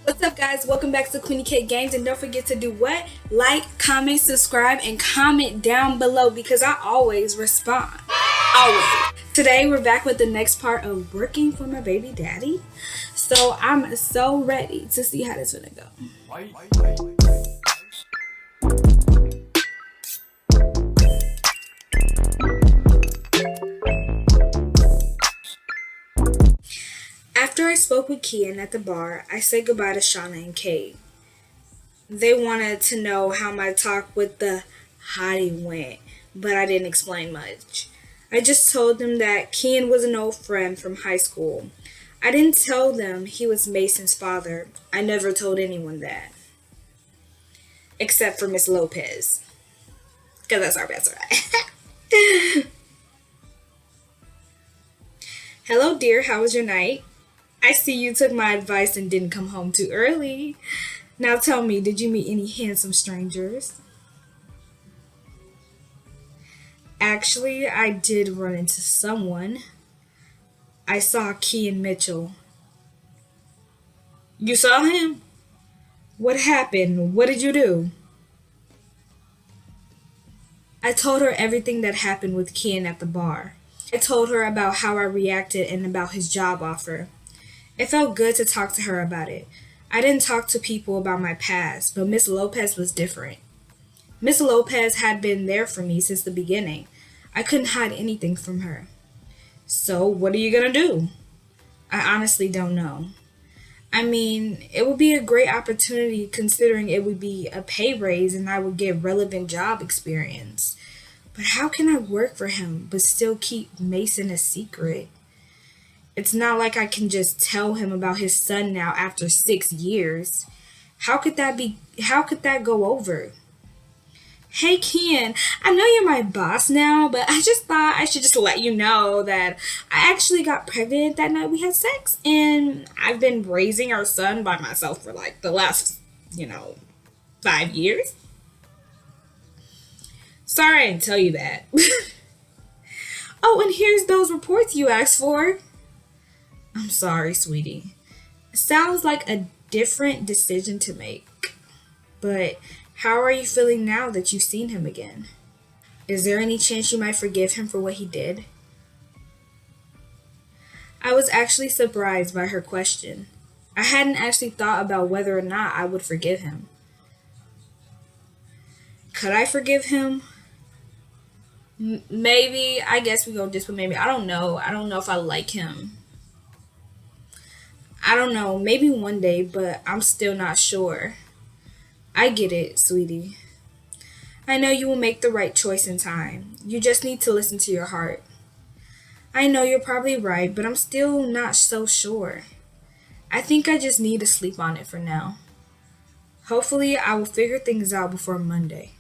What's up, guys? Welcome back to Queenie K Games, and don't forget to do what? Like, comment, subscribe, and comment down below because I always respond. Always. Today, we're back with the next part of working for my baby daddy. So, I'm so ready to see how this is gonna go. After I spoke with Kian at the bar, I said goodbye to Shauna and Kate. They wanted to know how my talk with the hottie went, but I didn't explain much. I just told them that Kian was an old friend from high school. I didn't tell them he was Mason's father. I never told anyone that. Except for Miss Lopez. Because that's our best friend. Hello, dear. How was your night? I see you took my advice and didn't come home too early. Now tell me, did you meet any handsome strangers? Actually, I did run into someone. I saw Kian Mitchell. You saw him? What happened? What did you do? I told her everything that happened with Kian at the bar. I told her about how I reacted and about his job offer. It felt good to talk to her about it. I didn't talk to people about my past, but Miss Lopez was different. Miss Lopez had been there for me since the beginning. I couldn't hide anything from her. So, what are you gonna do? I honestly don't know. I mean, it would be a great opportunity considering it would be a pay raise and I would get relevant job experience. But how can I work for him but still keep Mason a secret? It's not like I can just tell him about his son now after 6 years. How could that go over? Hey Ken, I know you're my boss now, but I just thought I should just let you know that I actually got pregnant that night we had sex, and I've been raising our son by myself for like the last, 5 years. Sorry I didn't tell you that. Oh, and here's those reports you asked for. I'm sorry, sweetie. It sounds like a different decision to make, but how are you feeling now that you've seen him again? Is there any chance you might forgive him for what he did? I was actually surprised by her question. I hadn't actually thought about whether or not I would forgive him. Could I forgive him? Maybe. I guess we go just with maybe. I don't know. I don't know if I like him. I don't know. Maybe one day, but I'm still not sure. I get it, sweetie. I know you will make the right choice in time. You just need to listen to your heart. I know you're probably right, but I'm still not so sure. I think I just need to sleep on it for now. Hopefully, I will figure things out before Monday.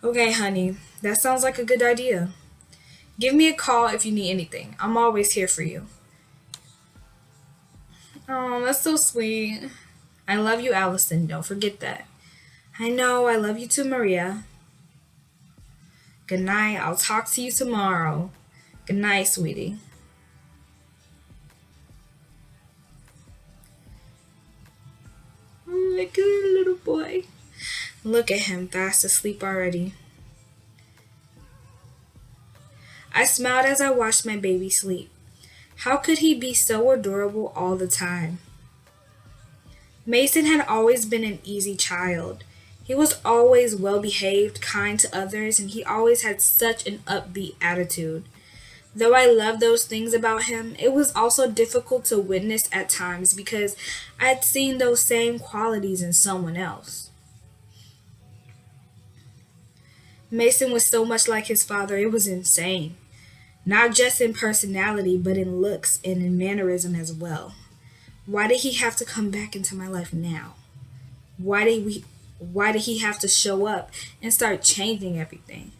Okay, honey, that sounds like a good idea. Give me a call if you need anything. I'm always here for you. Oh, that's so sweet. I love you, Alison. Don't forget that. I know, I love you too, Maria. Good night. I'll talk to you tomorrow. Good night, sweetie. Oh, my good little boy. Look at him, fast asleep already. I smiled as I watched my baby sleep. How could he be so adorable all the time? Mason had always been an easy child. He was always well behaved, kind to others, and he always had such an upbeat attitude. Though I loved those things about him, it was also difficult to witness at times because I had seen those same qualities in someone else. Mason was so much like his father, it was insane. Not just in personality, but in looks and in mannerism as well. Why did he have to come back into my life now? Why did he have to show up and start changing everything?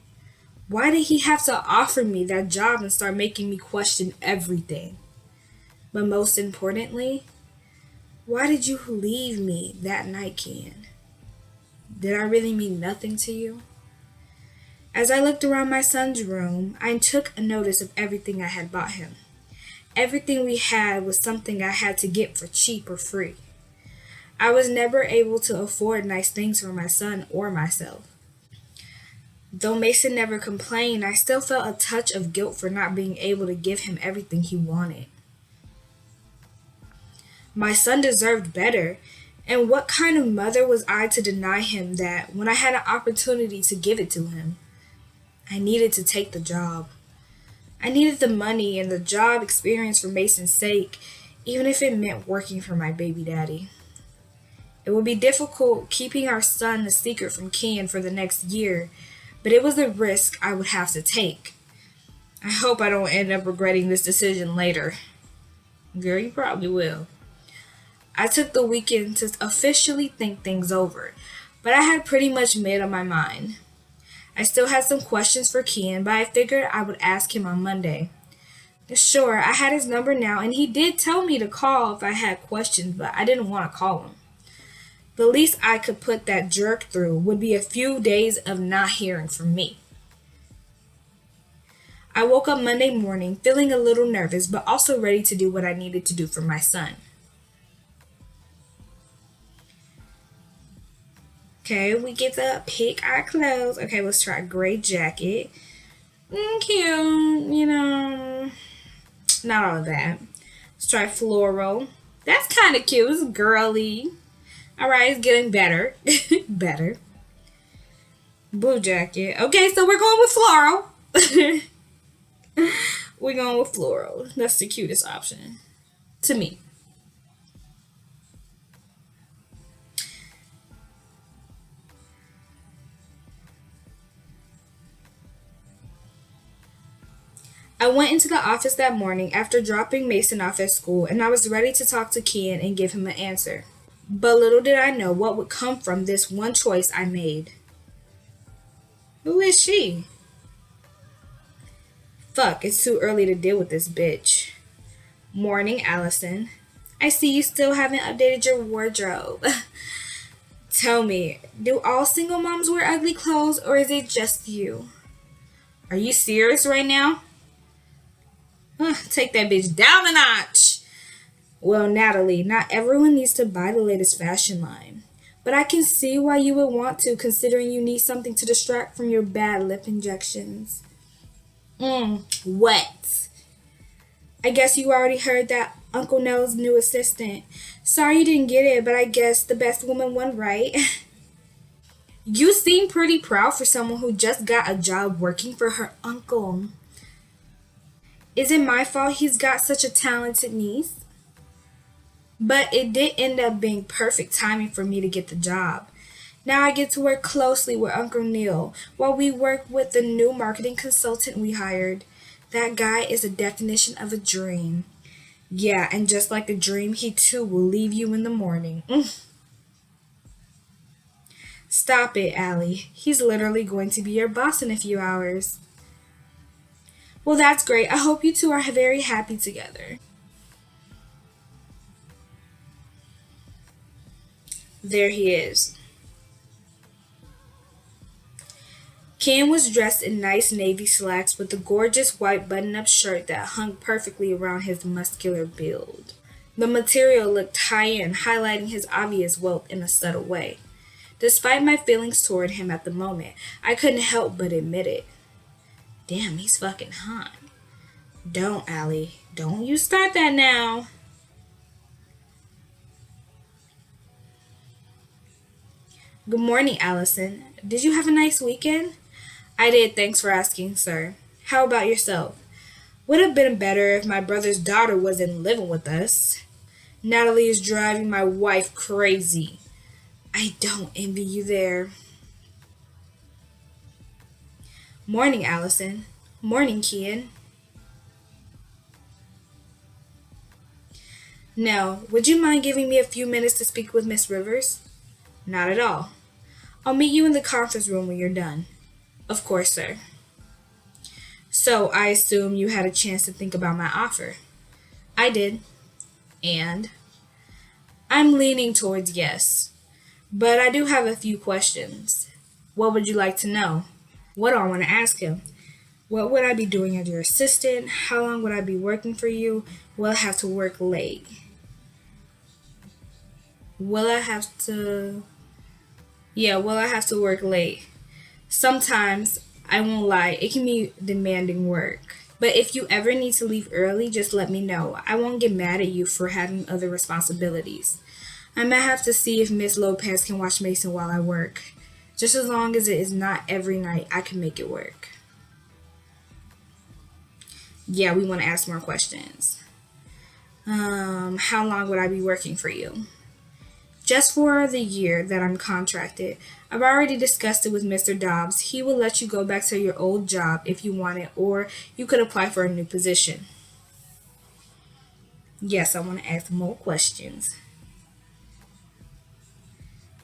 Why did he have to offer me that job and start making me question everything? But most importantly, why did you leave me that night, Kian? Did I really mean nothing to you? As I looked around my son's room, I took a notice of everything I had bought him. Everything we had was something I had to get for cheap or free. I was never able to afford nice things for my son or myself. Though Mason never complained, I still felt a touch of guilt for not being able to give him everything he wanted. My son deserved better, and what kind of mother was I to deny him that when I had an opportunity to give it to him? I needed to take the job. I needed the money and the job experience for Mason's sake, even if it meant working for my baby daddy. It would be difficult keeping our son a secret from Kian for the next year, but it was a risk I would have to take. I hope I don't end up regretting this decision later. Girl, you probably will. I took the weekend to officially think things over, but I had pretty much made up my mind. I still had some questions for Kian, but I figured I would ask him on Monday. Sure, I had his number now, and he did tell me to call if I had questions, but I didn't want to call him. The least I could put that jerk through would be a few days of not hearing from me. I woke up Monday morning feeling a little nervous, but also ready to do what I needed to do for my son. Okay, we get to pick our clothes. Okay, let's try a gray jacket. Cute, not all of that. Let's try floral. That's kind of cute. It's girly. All right, it's getting better. Better. Blue jacket. Okay, so we're going with floral. We're going with floral. That's the cutest option to me. I went into the office that morning after dropping Mason off at school, and I was ready to talk to Kian and give him an answer. But little did I know what would come from this one choice I made. Who is she? Fuck, it's too early to deal with this bitch. Morning, Alison. I see you still haven't updated your wardrobe. Tell me, do all single moms wear ugly clothes, or is it just you? Are you serious right now? Take that bitch down a notch. Well, Natalie, not everyone needs to buy the latest fashion line. But I can see why you would want to, considering you need something to distract from your bad lip injections. What? I guess you already heard that Uncle Nell's new assistant. Sorry you didn't get it, but I guess the best woman won, right? You seem pretty proud for someone who just got a job working for her uncle. Is it my fault he's got such a talented niece? But it did end up being perfect timing for me to get the job. Now I get to work closely with Uncle Neil while we work with the new marketing consultant we hired. That guy is a definition of a dream. Yeah, and just like a dream, he too will leave you in the morning. Stop it, Allie. He's literally going to be your boss in a few hours. Well, that's great. I hope you two are very happy together. There he is. Ken was dressed in nice navy slacks with a gorgeous white button-up shirt that hung perfectly around his muscular build. The material looked high-end, highlighting his obvious wealth in a subtle way. Despite my feelings toward him at the moment, I couldn't help but admit it. Damn, he's fucking hot. Don't, Allie. Don't you start that now. Good morning, Alison. Did you have a nice weekend? I did, thanks for asking, sir. How about yourself? Would have been better if my brother's daughter wasn't living with us. Natalie is driving my wife crazy. I don't envy you there. Morning, Alison. Morning, Kian. Now, would you mind giving me a few minutes to speak with Miss Rivers? Not at all. I'll meet you in the conference room when you're done. Of course, sir. So, I assume you had a chance to think about my offer. I did. And? I'm leaning towards yes. But I do have a few questions. What would you like to know? What do I want to ask him? What would I be doing as your assistant? How long would I be working for you? Will I have to work late? Will I have to. Yeah, will I have to work late? Sometimes, I won't lie, it can be demanding work. But if you ever need to leave early, just let me know. I won't get mad at you for having other responsibilities. I might have to see if Miss Lopez can watch Mason while I work. Just as long as it is not every night, I can make it work. Yeah, we want to ask more questions. How long would I be working for you? Just for the year that I'm contracted. I've already discussed it with Mr. Dobbs. He will let you go back to your old job if you want it, or you could apply for a new position. Yes, I want to ask more questions.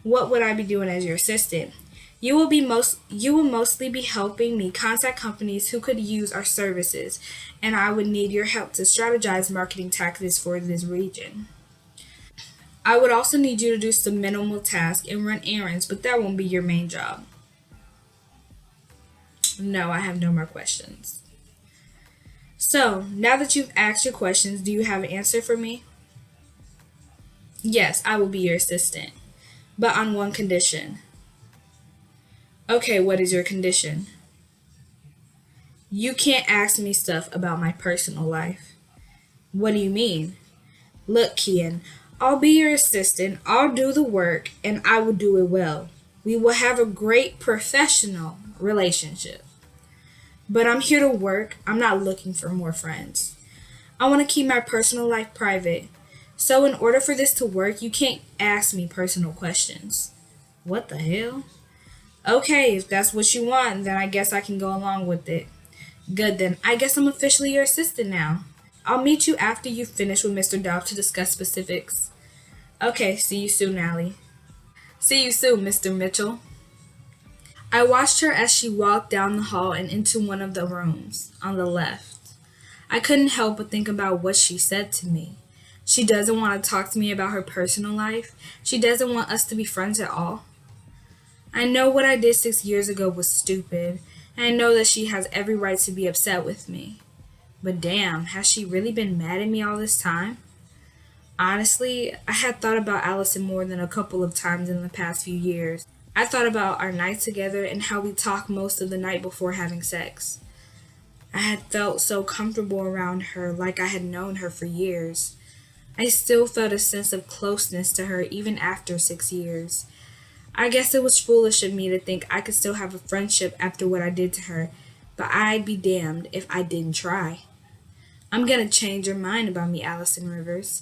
What would I be doing as your assistant? You will mostly be helping me contact companies who could use our services, and I would need your help to strategize marketing tactics for this region. I would also need you to do some minimal tasks and run errands, but that won't be your main job. No, I have no more questions. So, now that you've asked your questions, do you have an answer for me? Yes, I will be your assistant, but on one condition. Okay, what is your condition? You can't ask me stuff about my personal life. What do you mean? Look, Kian, I'll be your assistant, I'll do the work, and I will do it well. We will have a great professional relationship. But I'm here to work, I'm not looking for more friends. I want to keep my personal life private. So, in order for this to work, you can't ask me personal questions. What the hell? Okay, if that's what you want, then I guess I can go along with it. Good then, I guess I'm officially your assistant now. I'll meet you after you finish with Mr. Dobbs to discuss specifics. Okay, see you soon, Allie. See you soon, Mr. Mitchell. I watched her as she walked down the hall and into one of the rooms on the left. I couldn't help but think about what she said to me. She doesn't want to talk to me about her personal life. She doesn't want us to be friends at all. I know what I did 6 years ago was stupid, and I know that she has every right to be upset with me. But damn, has she really been mad at me all this time? Honestly, I had thought about Alison more than a couple of times in the past few years. I thought about our night together and how we talked most of the night before having sex. I had felt so comfortable around her, like I had known her for years. I still felt a sense of closeness to her even after 6 years. I guess it was foolish of me to think I could still have a friendship after what I did to her, but I'd be damned if I didn't try. I'm gonna change your mind about me, Alison Rivers.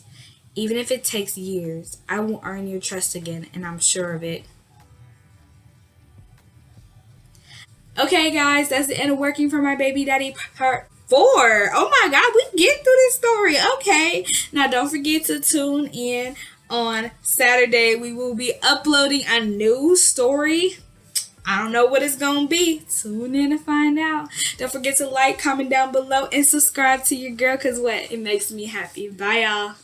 Even if it takes years, I will earn your trust again, and I'm sure of it. Okay, guys, that's the end of Working for My Baby Daddy Part 4. Oh my God, we get through this story. Okay. Now, don't forget to tune in on Saturday. We will be uploading a new story. I don't know what it's going to be. Tune in to find out. Don't forget to like, comment down below, and subscribe to your girl because what? It makes me happy. Bye, y'all.